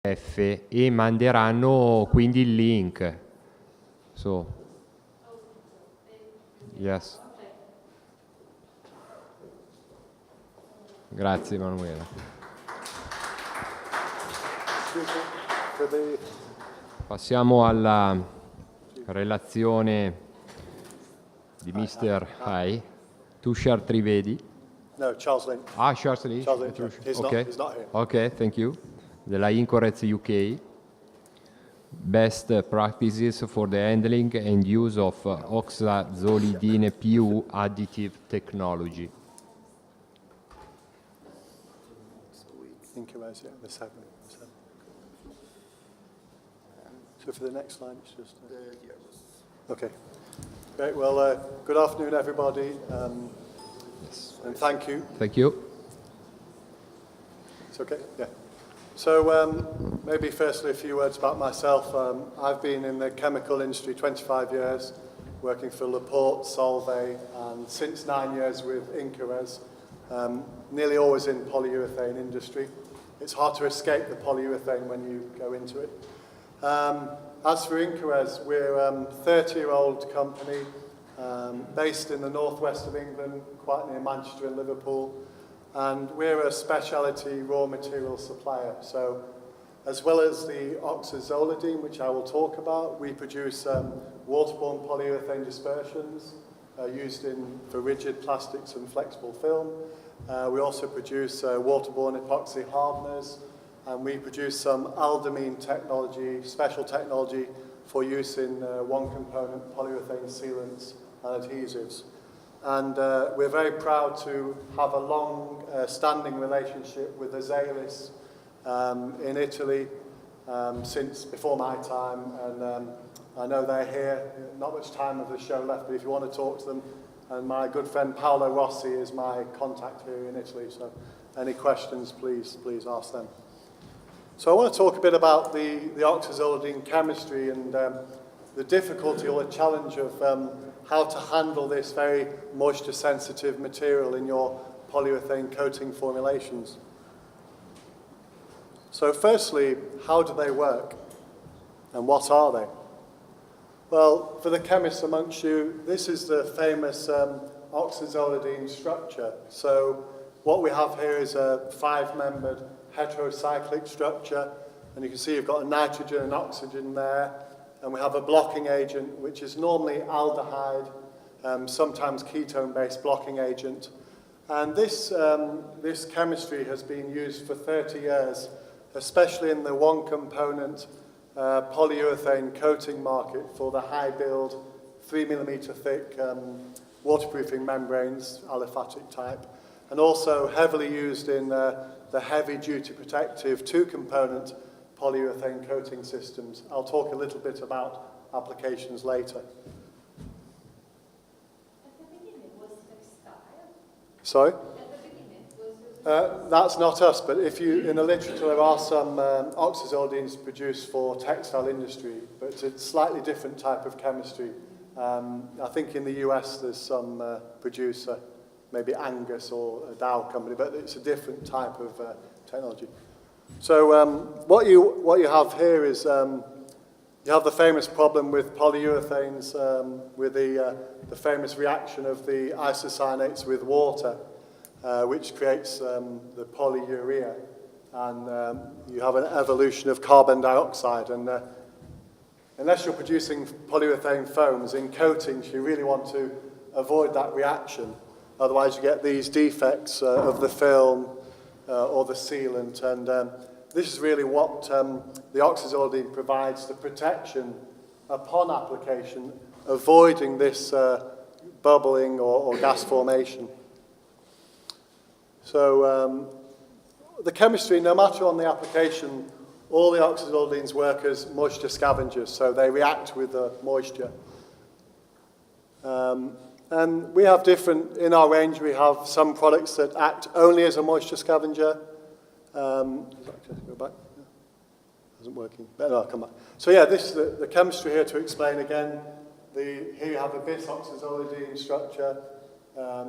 F e manderanno quindi il link. So, yes. Grazie Emanuela. Passiamo alla relazione di Mr. Tushar Trivedi. No, Charles Lynch. Charles Lynch. Charles Lynch. He's not here. Ok, thank you. Della Incorez UK. Best practices for the handling and use of Oxazolidine PU additive technology. Incorez, yeah, the seven. So for the next slide, it's just... Okay. Great, well, good afternoon, everybody, Yes. and thank you. Thank you. It's okay? Yeah. So maybe firstly a few words about myself. I've been in the chemical industry 25 years, working for Laporte, Solvay, and since 9 years with Incorez, nearly always in polyurethane industry. It's hard to escape the polyurethane when you go into it. As for Incorez, we're a 30-year-old company based in the northwest of England, quite near Manchester and Liverpool. And we're a specialty raw material supplier. So as well as the oxazolidine, which I will talk about, we produce waterborne polyurethane dispersions used for rigid plastics and flexible film. We also produce waterborne epoxy hardeners, and we produce some aldamine technology, special technology for use in one-component polyurethane sealants and adhesives. And we're very proud to have a long-standing relationship with Azelis in Italy since before my time, and I know they're here. Not much time of the show left, but if you want to talk to them, and my good friend Paolo Rossi is my contact here in Italy, so any questions, please ask them. So I want to talk a bit about the oxazolidine chemistry and the difficulty or the challenge of how to handle this very moisture-sensitive material in your polyurethane coating formulations. So firstly, how do they work? And what are they? Well, for the chemists amongst you, this is the famous oxazolidine structure. So what we have here is a 5-membered heterocyclic structure, and you can see you've got a nitrogen and oxygen there, and we have a blocking agent, which is normally aldehyde, sometimes ketone-based blocking agent. And this chemistry has been used for 30 years, especially in the one-component polyurethane coating market for the high-build, 3mm thick waterproofing membranes, aliphatic type, and also heavily used in the heavy-duty protective 2-component polyurethane coating systems. I'll talk a little bit about applications later. At the beginning was textile. Sorry? At the beginning was... That's not us, but if you, in the literature there are some oxazolidines produced for textile industry, but it's a slightly different type of chemistry. I think in the US there's some producer, maybe Angus or a Dow company, but it's a different type of technology. So what you have here is you have the famous problem with polyurethanes with the famous reaction of the isocyanates with water, which creates the polyurea, and you have an evolution of carbon dioxide. And unless you're producing polyurethane foams in coatings, you really want to avoid that reaction. Otherwise, you get these defects of the film or the sealant, and this is really what the oxazolidine provides, the protection upon application, avoiding this bubbling or gas formation. So the chemistry, no matter on the application, all the oxazolidines work as moisture scavengers, so they react with the moisture. And we have different, in our range, we have some products that act only as a moisture scavenger. Go back. Yeah. Isn't working. But no, I'll come back. So yeah, this is the chemistry here to explain again. Here you have a bis oxazolidine structure.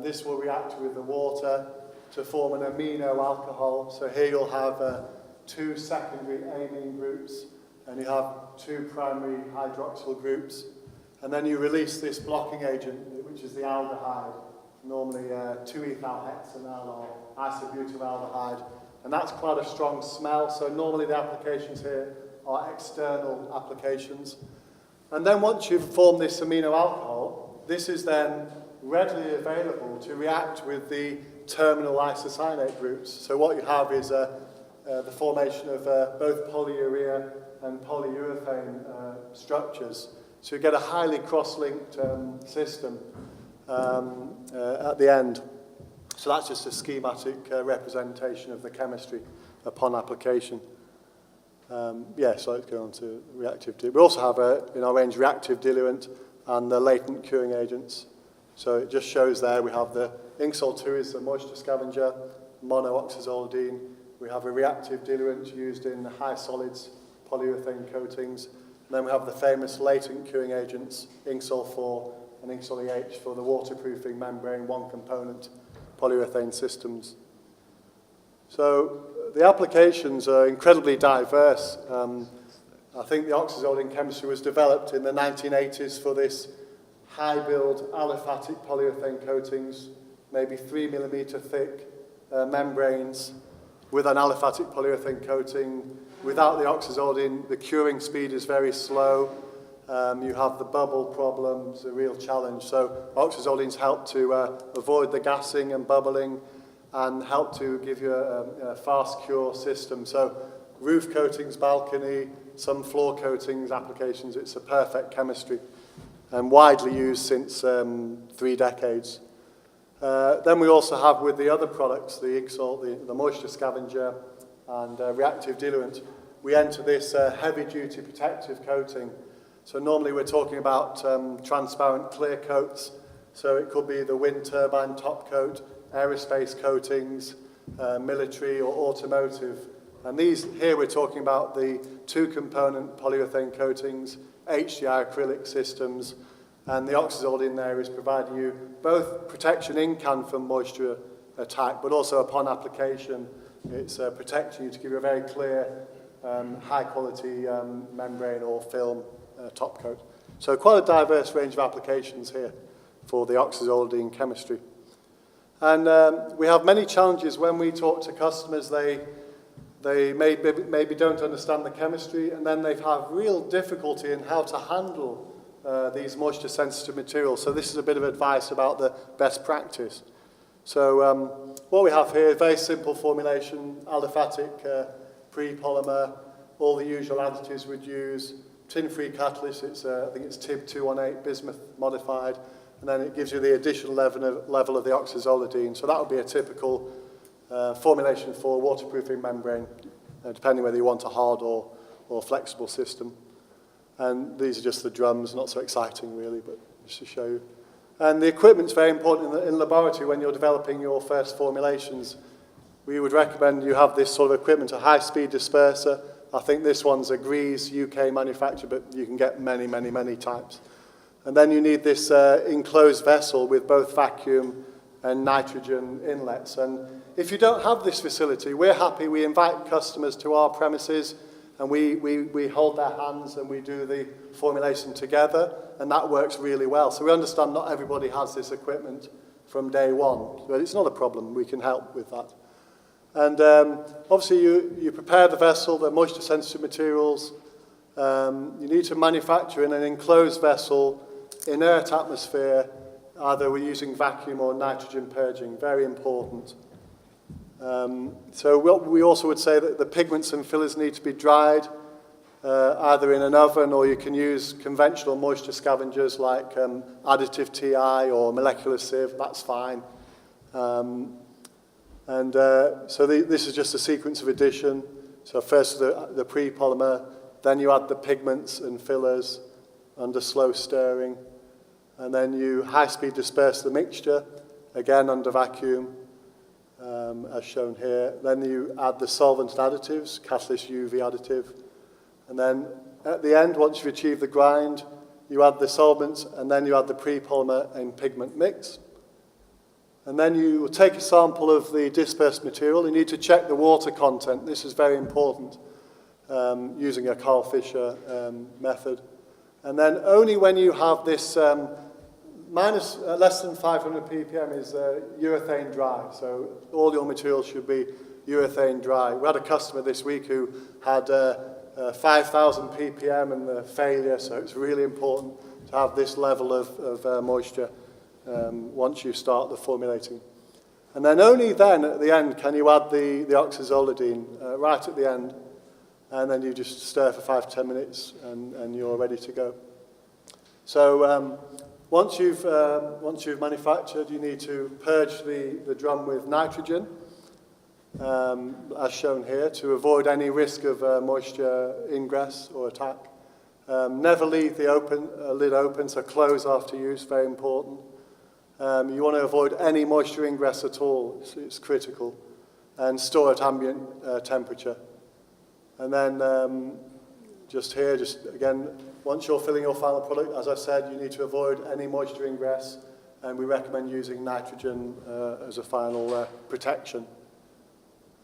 This will react with the water to form an amino alcohol. So here you'll have 2 secondary amine groups, and you have 2 primary hydroxyl groups. And then you release this blocking agent, which is the aldehyde, normally 2-ethylhexanal or isobutyraldehyde. And that's quite a strong smell, so normally the applications here are external applications. And then once you've formed this amino alcohol, this is then readily available to react with the terminal isocyanate groups. So what you have is the formation of both polyurea and polyurethane structures. So you get a highly cross-linked system at the end. So that's just a schematic representation of the chemistry upon application. So let's go on to reactive diluent. We also have in our range reactive diluent and the latent curing agents. So it just shows there we have the Inksol 2 is the moisture scavenger, monooxazolidine. We have a reactive diluent used in high solids, polyurethane coatings. And then we have the famous latent curing agents, Inksol 4 and Inksol EH for the waterproofing membrane, one component polyurethane systems. So the applications are incredibly diverse. I think the oxazolidine chemistry was developed in the 1980s for this high build aliphatic polyurethane coatings, maybe 3 millimeter thick membranes with an aliphatic polyurethane coating. Without the oxazolidine, the curing speed is very slow. You have the bubble problems, a real challenge. So oxazolidines help to avoid the gassing and bubbling and help to give you a fast cure system. So roof coatings, balcony, some floor coatings applications, it's a perfect chemistry and widely used since 3 decades. Then we also have with the other products, the Inksol, the moisture scavenger and reactive diluent, we enter this heavy-duty protective coating. So normally we're talking about transparent clear coats. So it could be the wind turbine top coat, aerospace coatings, military or automotive. And these here we're talking about the 2-component polyurethane coatings, HDI acrylic systems, and the oxazolidine there is providing you both protection in can from moisture attack, but also upon application, it's protecting you to give you a very clear, high-quality membrane or film top coat. So quite a diverse range of applications here for the oxazolidine chemistry. And we have many challenges when we talk to customers. They maybe don't understand the chemistry, and then they have real difficulty in how to handle these moisture-sensitive materials. So this is a bit of advice about the best practice. So what we have here, very simple formulation, aliphatic pre-polymer, all the usual additives we'd use, tin-free catalyst, I think it's TIB 218, bismuth modified, and then it gives you the additional level of the oxazolidine. So that would be a typical formulation for waterproofing membrane, depending whether you want a hard or flexible system. And these are just the drums, not so exciting really, but just to show you. And the equipment's very important in laboratory when you're developing your first formulations. We would recommend you have this sort of equipment, a high-speed disperser. I think this one's a Grease UK manufacturer, but you can get many, many, many types. And then you need this enclosed vessel with both vacuum and nitrogen inlets. And if you don't have this facility, we're happy. We invite customers to our premises, and we hold their hands and we do the formulation together, and that works really well. So we understand not everybody has this equipment from day one, but it's not a problem. We can help with that. And obviously you prepare the vessel, the moisture-sensitive materials. You need to manufacture in an enclosed vessel, inert atmosphere, either we're using vacuum or nitrogen purging, very important. So we also would say that the pigments and fillers need to be dried, either in an oven or you can use conventional moisture scavengers like additive TI or molecular sieve, that's fine. So this is just a sequence of addition. So first the pre-polymer, then you add the pigments and fillers under slow stirring, and then you high-speed disperse the mixture, again under vacuum, as shown here. Then you add the solvent additives, catalyst UV additive, and then at the end, once you've achieved the grind, you add the solvents, and then you add the pre-polymer and pigment mix. And then you will take a sample of the dispersed material. You need to check the water content. This is very important, using a Carl Fisher method. And then only when you have this less than 500 ppm is urethane dry. So all your materials should be urethane dry. We had a customer this week who had 5,000 ppm and the failure, so it's really important to have this level of moisture once you start the formulating. And then only then at the end can you add the oxazolidine, right at the end, and then you just stir for 5-10 minutes and you're ready to go. So once you've manufactured, you need to purge the drum with nitrogen, as shown here, to avoid any risk of moisture ingress or attack. Never leave the lid open, so close after use, very important. You want to avoid any moisture ingress at all, it's critical. And store at ambient temperature. And then just here, again, once you're filling your final product, as I said, you need to avoid any moisture ingress, and we recommend using nitrogen as a final protection.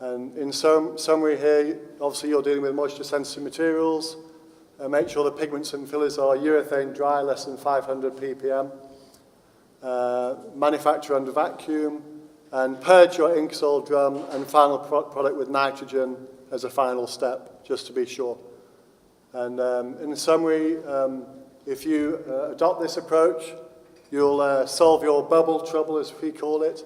And in summary here, obviously you're dealing with moisture-sensitive materials. Make sure the pigments and fillers are urethane dry, less than 500 ppm. Manufacture under vacuum, and purge your Incorez drum and final product with nitrogen as a final step, just to be sure. And in summary, if you adopt this approach, you'll solve your bubble trouble, as we call it.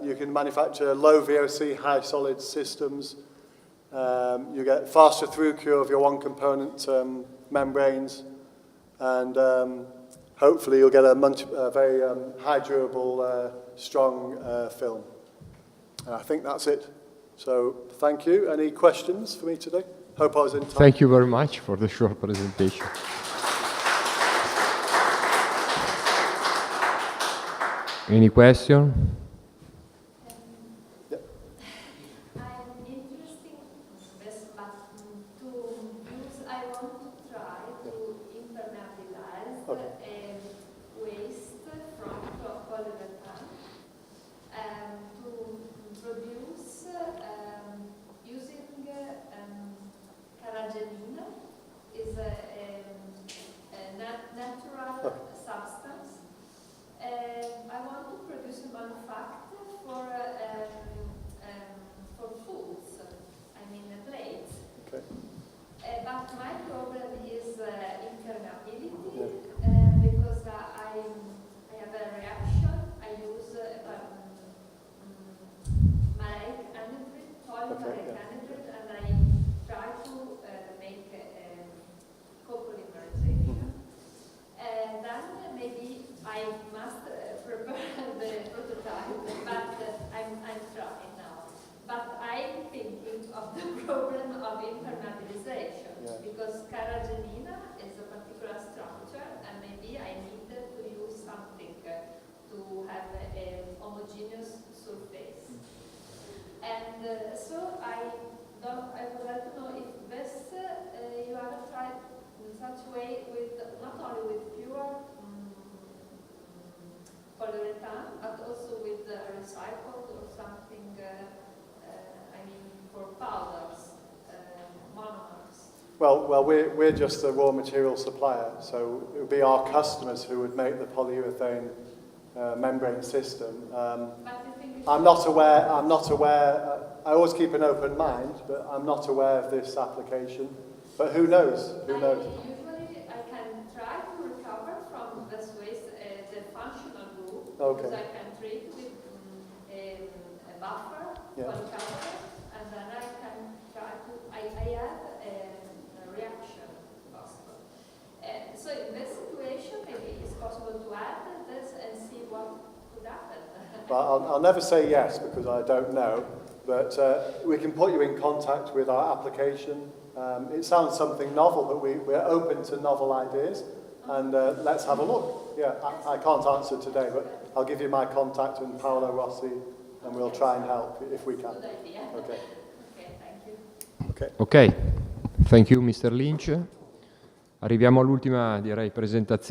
You can manufacture low VOC, high solid systems. You get faster through cure of your one-component membranes, and hopefully you'll get a very high durable, strong film. And I think that's it. So thank you. Any questions for me today? Hope I was in time. Thank you very much for the short presentation. Any question? Yeah. I'm interested in this, but to use, I want to try to impermeabilize waste from polyurethane to produce using carrageenan is a natural substance. I want to produce a manufacture for foods, I mean plates. Okay. But my problem is impermeability, Yeah. because I have a reaction. I use maleic anhydride, Okay, yeah. anhydride, and I try to make copolymerization. And then maybe I must prepare the prototype, but I'm trying now. But I'm thinking of the problem of impermeabilization, Yeah. because carrageenan is a particular structure, and maybe I need to use something to have a homogeneous surface. And so I would like to know if this you have tried in such way with not only with pure polyurethane, but also with recycled or something. I mean, for powders, monomers. Well, we're just a raw material supplier, so it would be our customers who would make the polyurethane membrane system. But you think I'm not aware. I always keep an open mind, but I'm not aware of this application. But who knows? Who knows? Usually, I can try to recover from this waste the functional group, Okay. because I can treat with a buffer, Yeah. polycarbonate, and then I can try to. I have a reaction possible. So in this situation, maybe it's possible to add this and see what could happen. Well, I'll never say yes because I don't know, but we can put you in contact with our application. It sounds something novel, but we're open to novel ideas, and let's have a look. Yeah, I can't answer today, but I'll give you my contact and Paolo Rossi, and we'll try and help if we can. Good idea. Okay. Okay, thank you. Okay. Ok, thank you Mr. Lynch. Arriviamo all'ultima, direi, presentazione.